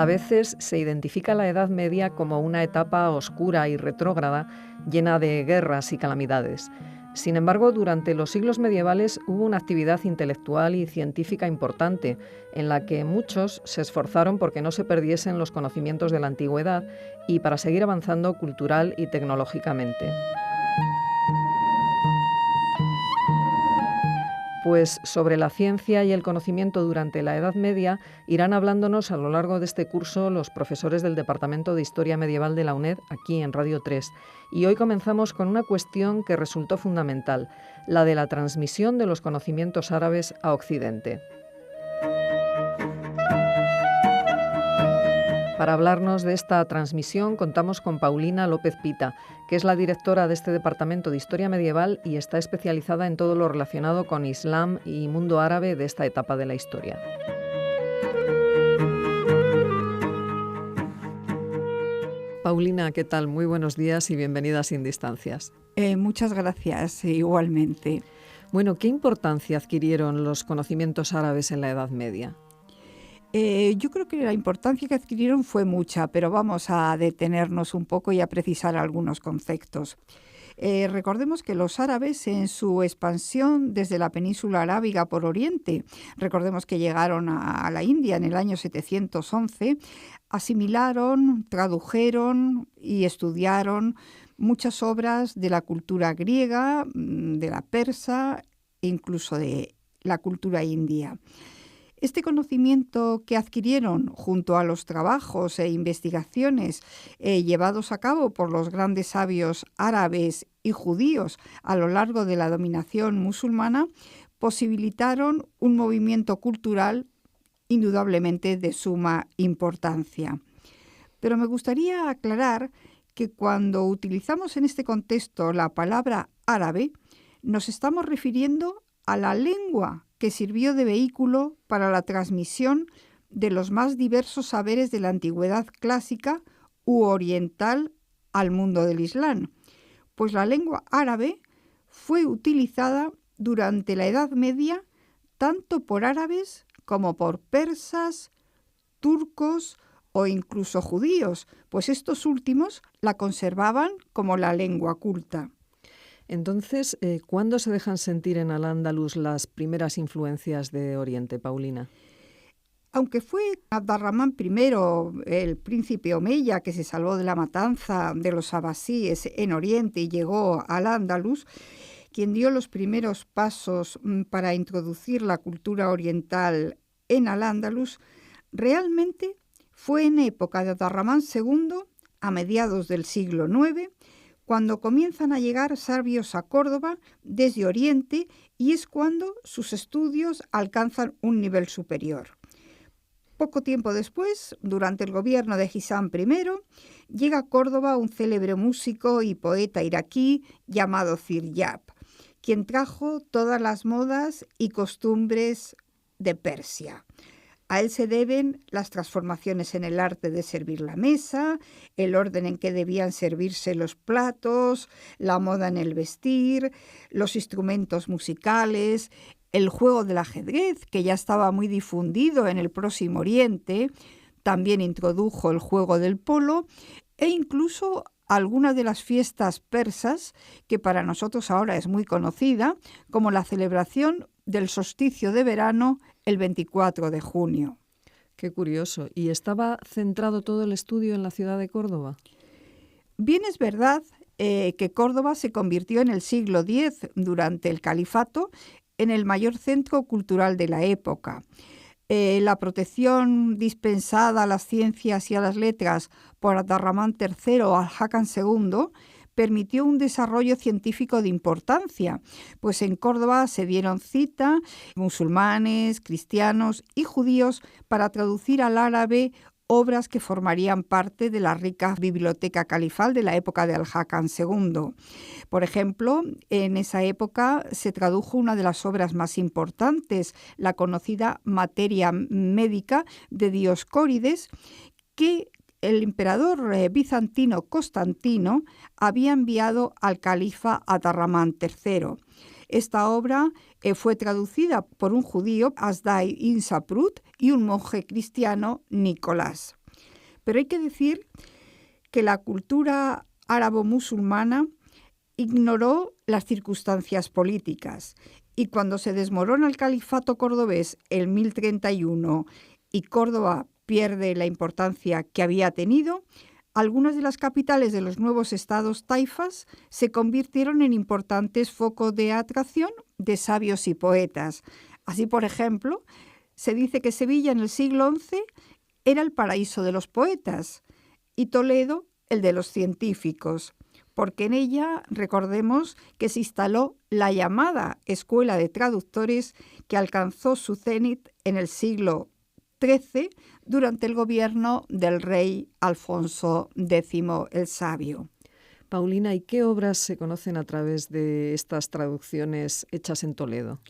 A veces se identifica la Edad Media como una etapa oscura y retrógrada, llena de guerras y calamidades. Sin embargo, durante los siglos medievales hubo una actividad intelectual y científica importante, en la que muchos se esforzaron porque no se perdiesen los conocimientos de la antigüedad y para seguir avanzando cultural y tecnológicamente. Pues sobre la ciencia y el conocimiento durante la Edad Media irán hablándonos a lo largo de este curso los profesores del Departamento de Historia Medieval de la UNED, aquí en Radio 3. Y hoy comenzamos con una cuestión que resultó fundamental, la de la transmisión de los conocimientos árabes a Occidente. Para hablarnos de esta transmisión contamos con Paulina López Pita, que es la directora de este Departamento de Historia Medieval y está especializada en todo lo relacionado con Islam y mundo árabe de esta etapa de la historia. Paulina, ¿qué tal? Muy buenos días y bienvenida a Sin Distancias. Muchas gracias, igualmente. Bueno, ¿qué importancia adquirieron los conocimientos árabes en la Edad Media? Yo creo que la importancia que adquirieron fue mucha, pero vamos a detenernos un poco y a precisar algunos conceptos. Recordemos que los árabes en su expansión desde la península arábiga por Oriente, recordemos que llegaron a la India en el año 711, asimilaron, tradujeron y estudiaron muchas obras de la cultura griega, de la persa e incluso de la cultura india. Este conocimiento que adquirieron junto a los trabajos e investigaciones llevados a cabo por los grandes sabios árabes y judíos a lo largo de la dominación musulmana posibilitaron un movimiento cultural indudablemente de suma importancia. Pero me gustaría aclarar que cuando utilizamos en este contexto la palabra árabe, nos estamos refiriendo a la lengua que sirvió de vehículo para la transmisión de los más diversos saberes de la antigüedad clásica u oriental al mundo del Islam, pues la lengua árabe fue utilizada durante la Edad Media tanto por árabes como por persas, turcos o incluso judíos, pues estos últimos la conservaban como la lengua culta. Entonces, ¿cuándo se dejan sentir en Al-Ándalus las primeras influencias de Oriente, Paulina? Aunque fue Abd-ar-Rahmán I, el príncipe omeya, que se salvó de la matanza de los abasíes en Oriente y llegó al Ándalus, quien dio los primeros pasos para introducir la cultura oriental en Al-Ándalus, realmente fue en época de Abd-ar-Rahmán II, a mediados del siglo IX, cuando comienzan a llegar sabios a Córdoba desde Oriente y es cuando sus estudios alcanzan un nivel superior. Poco tiempo después, durante el gobierno de Hisam I, llega a Córdoba un célebre músico y poeta iraquí llamado Ziryab, quien trajo todas las modas y costumbres de Persia. A él se deben las transformaciones en el arte de servir la mesa, el orden en que debían servirse los platos, la moda en el vestir, los instrumentos musicales, el juego del ajedrez, que ya estaba muy difundido en el Próximo Oriente, también introdujo el juego del polo e incluso algunas de las fiestas persas, que para nosotros ahora es muy conocida, como la celebración del solsticio de verano el 24 de junio. Qué curioso. ¿Y estaba centrado todo el estudio en la ciudad de Córdoba? Bien es verdad que Córdoba se convirtió en el siglo X, durante el califato, en el mayor centro cultural de la época. La protección dispensada a las ciencias y a las letras por Abd-ar-Rahmán III al-Hakam II permitió un desarrollo científico de importancia, pues en Córdoba se dieron cita musulmanes, cristianos y judíos para traducir al árabe obras que formarían parte de la rica biblioteca califal de la época de Al-Hakam II. Por ejemplo, en esa época se tradujo una de las obras más importantes, la conocida Materia Médica de Dioscórides, que el emperador bizantino Constantino había enviado al califa Abd-ar-Rahmán III. Esta obra fue traducida por un judío, Asdai ibn Saprut, y un monje cristiano, Nicolás. Pero hay que decir que la cultura árabo-musulmana ignoró las circunstancias políticas y cuando se desmorona el califato cordobés en 1031 y Córdoba pierde la importancia que había tenido, algunas de las capitales de los nuevos estados taifas se convirtieron en importantes focos de atracción de sabios y poetas. Así, por ejemplo, se dice que Sevilla en el siglo XI era el paraíso de los poetas y Toledo el de los científicos, porque en ella, recordemos, que se instaló la llamada Escuela de Traductores que alcanzó su cenit en el siglo XIII durante el gobierno del rey Alfonso X el Sabio. Paulina, ¿y qué obras se conocen a través de estas traducciones hechas en Toledo?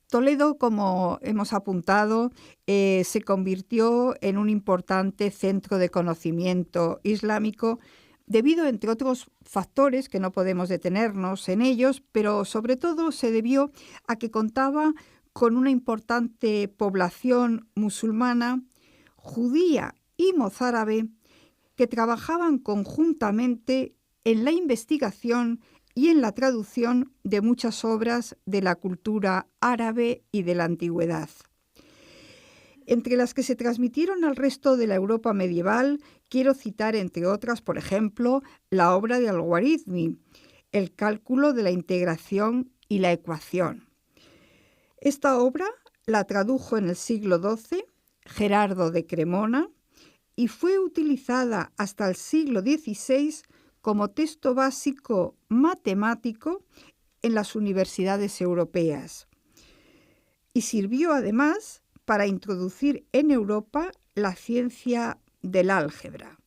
Toledo, como hemos apuntado, se convirtió en un importante centro de conocimiento islámico debido, entre otros factores, que no podemos detenernos en ellos, pero sobre todo se debió a que contaba con una importante población musulmana, judía y mozárabe, que trabajaban conjuntamente en la investigación y en la traducción de muchas obras de la cultura árabe y de la antigüedad. Entre las que se transmitieron al resto de la Europa medieval, quiero citar, entre otras, por ejemplo, la obra de Al-Khwarizmi, El cálculo de la integración y la ecuación. Esta obra la tradujo en el siglo XII Gerardo de Cremona y fue utilizada hasta el siglo XVI como texto básico matemático en las universidades europeas. Y sirvió además para introducir en Europa la ciencia del álgebra.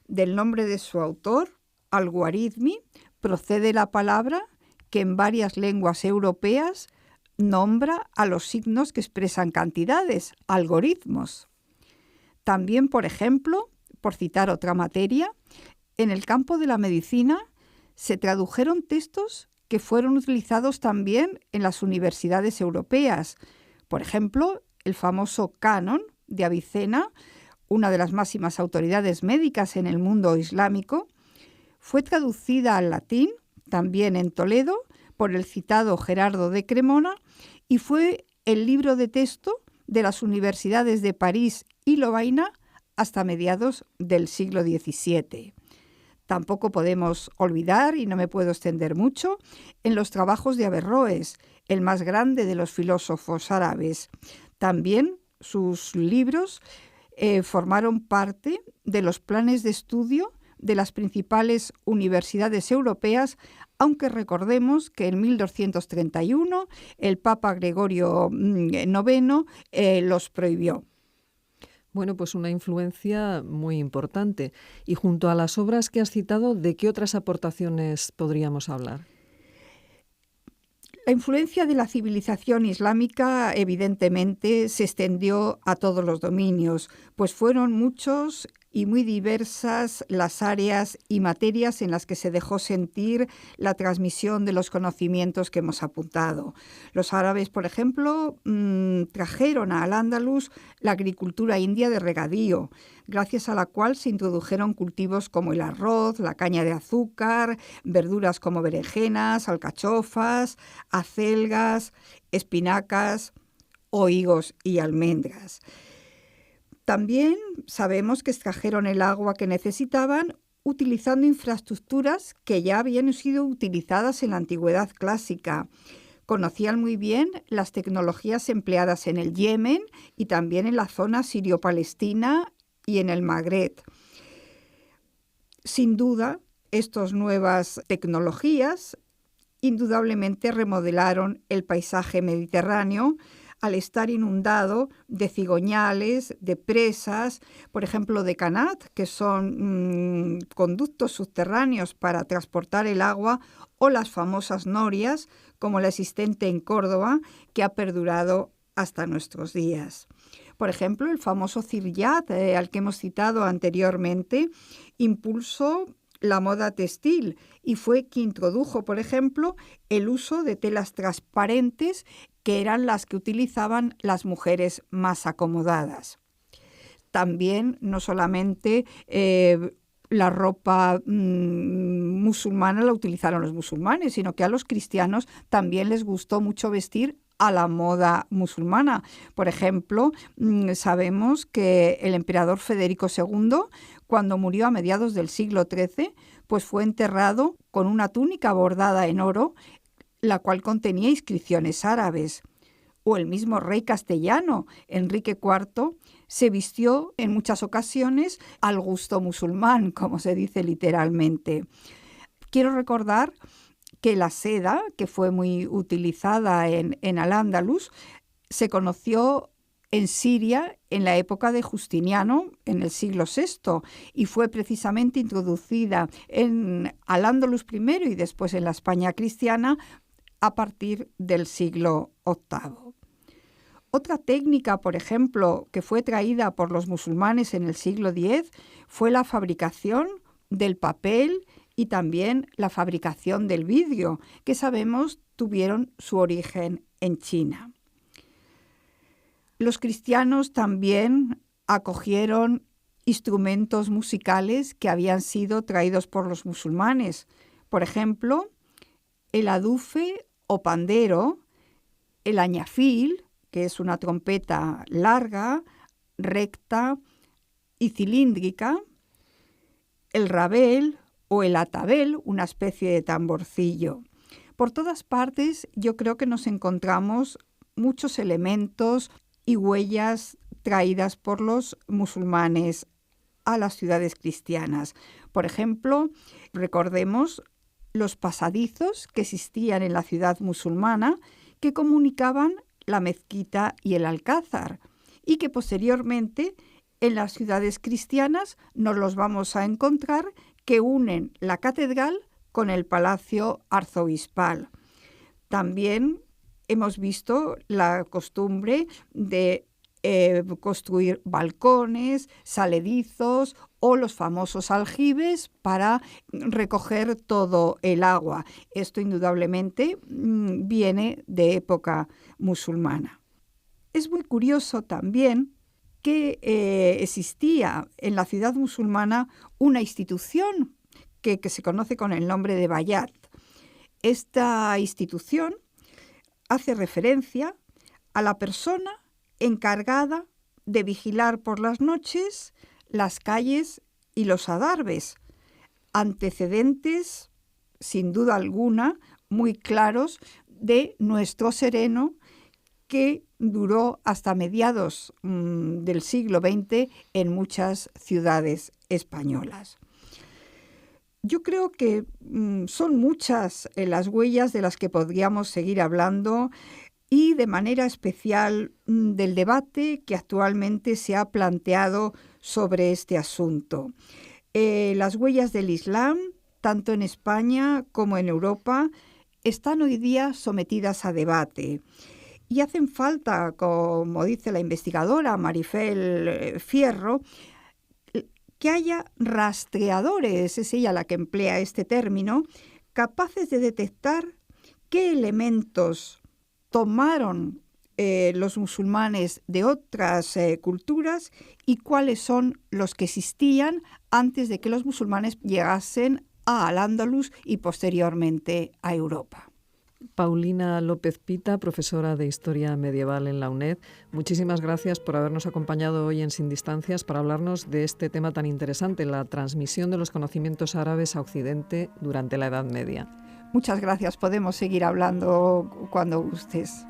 Del nombre de su autor, Al-Khwarizmi, procede la palabra que en varias lenguas europeas nombra a los signos que expresan cantidades, algoritmos. También, por ejemplo, por citar otra materia, en el campo de la medicina se tradujeron textos que fueron utilizados también en las universidades europeas. Por ejemplo, el famoso Canon de Avicena, una de las máximas autoridades médicas en el mundo islámico, fue traducida al latín, también en Toledo, por el citado Gerardo de Cremona, y fue el libro de texto de las universidades de París y Lovaina hasta mediados del siglo XVII. Tampoco podemos olvidar, y no me puedo extender mucho, en los trabajos de Averroes, el más grande de los filósofos árabes. También sus libros formaron parte de los planes de estudio de las principales universidades europeas, aunque recordemos que en 1231 el Papa Gregorio IX los prohibió. Bueno, pues una influencia muy importante. Y junto a las obras que has citado, ¿de qué otras aportaciones podríamos hablar? La influencia de la civilización islámica evidentemente se extendió a todos los dominios, pues fueron muchos y muy diversas las áreas y materias en las que se dejó sentir la transmisión de los conocimientos que hemos apuntado. Los árabes, por ejemplo, trajeron a Al-Ándalus la agricultura india de regadío, gracias a la cual se introdujeron cultivos como el arroz, la caña de azúcar, verduras como berenjenas, alcachofas, acelgas, espinacas o higos y almendras. También sabemos que extrajeron el agua que necesitaban utilizando infraestructuras que ya habían sido utilizadas en la antigüedad clásica. Conocían muy bien las tecnologías empleadas en el Yemen y también en la zona sirio-palestina y en el Magreb. Sin duda, estas nuevas tecnologías indudablemente remodelaron el paisaje mediterráneo al estar inundado de cigoñales, de presas, por ejemplo de Canat, que son conductos subterráneos para transportar el agua, o las famosas norias, como la existente en Córdoba, que ha perdurado hasta nuestros días. Por ejemplo, el famoso Ziryat, al que hemos citado anteriormente, impulsó la moda textil y fue quien introdujo, por ejemplo, el uso de telas transparentes que eran las que utilizaban las mujeres más acomodadas. también no solamente la ropa musulmana la utilizaron los musulmanes, sino que a los cristianos también les gustó mucho vestir a la moda musulmana. Por ejemplo, sabemos que el emperador Federico II, cuando murió a mediados del siglo XIII, pues fue enterrado con una túnica bordada en oro, la cual contenía inscripciones árabes. O el mismo rey castellano, Enrique IV, se vistió en muchas ocasiones al gusto musulmán, como se dice literalmente. Quiero recordar que la seda, que fue muy utilizada en Al-Ándalus, se conoció en Siria en la época de Justiniano, en el siglo VI, y fue precisamente introducida en Al-Ándalus primero y después en la España cristiana a partir del siglo VIII. Otra técnica, por ejemplo, que fue traída por los musulmanes en el siglo X fue la fabricación del papel y también la fabricación del vidrio, que sabemos tuvieron su origen en China. Los cristianos también acogieron instrumentos musicales que habían sido traídos por los musulmanes. Por ejemplo, el adufe o pandero, el añafil, que es una trompeta larga, recta y cilíndrica, el rabel o el atabel, una especie de tamborcillo. Por todas partes yo creo que nos encontramos muchos elementos y huellas traídas por los musulmanes a las ciudades cristianas. Por ejemplo, recordemos los pasadizos que existían en la ciudad musulmana que comunicaban la mezquita y el alcázar, y que posteriormente en las ciudades cristianas nos los vamos a encontrar, que unen la catedral con el palacio arzobispal. También hemos visto la costumbre de construir balcones, saledizos o los famosos aljibes para recoger todo el agua. Esto indudablemente viene de época musulmana. Es muy curioso también que existía en la ciudad musulmana una institución que se conoce con el nombre de Bayat. Esta institución hace referencia a la persona encargada de vigilar por las noches las calles y los adarves, antecedentes, sin duda alguna, muy claros de nuestro sereno, que duró hasta mediados del siglo XX en muchas ciudades españolas. Yo creo que son muchas las huellas de las que podríamos seguir hablando, y de manera especial del debate que actualmente se ha planteado sobre este asunto. Las huellas del Islam, tanto en España como en Europa, están hoy día sometidas a debate. Y hacen falta, como dice la investigadora Marifel Fierro, que haya rastreadores, es ella la que emplea este término, capaces de detectar qué elementos tomaron los musulmanes de otras culturas y cuáles son los que existían antes de que los musulmanes llegasen a Al-Ándalus y posteriormente a Europa. Paulina López Pita, profesora de Historia Medieval en la UNED, muchísimas gracias por habernos acompañado hoy en Sin Distancias para hablarnos de este tema tan interesante, la transmisión de los conocimientos árabes a Occidente durante la Edad Media. Muchas gracias, podemos seguir hablando cuando gustes.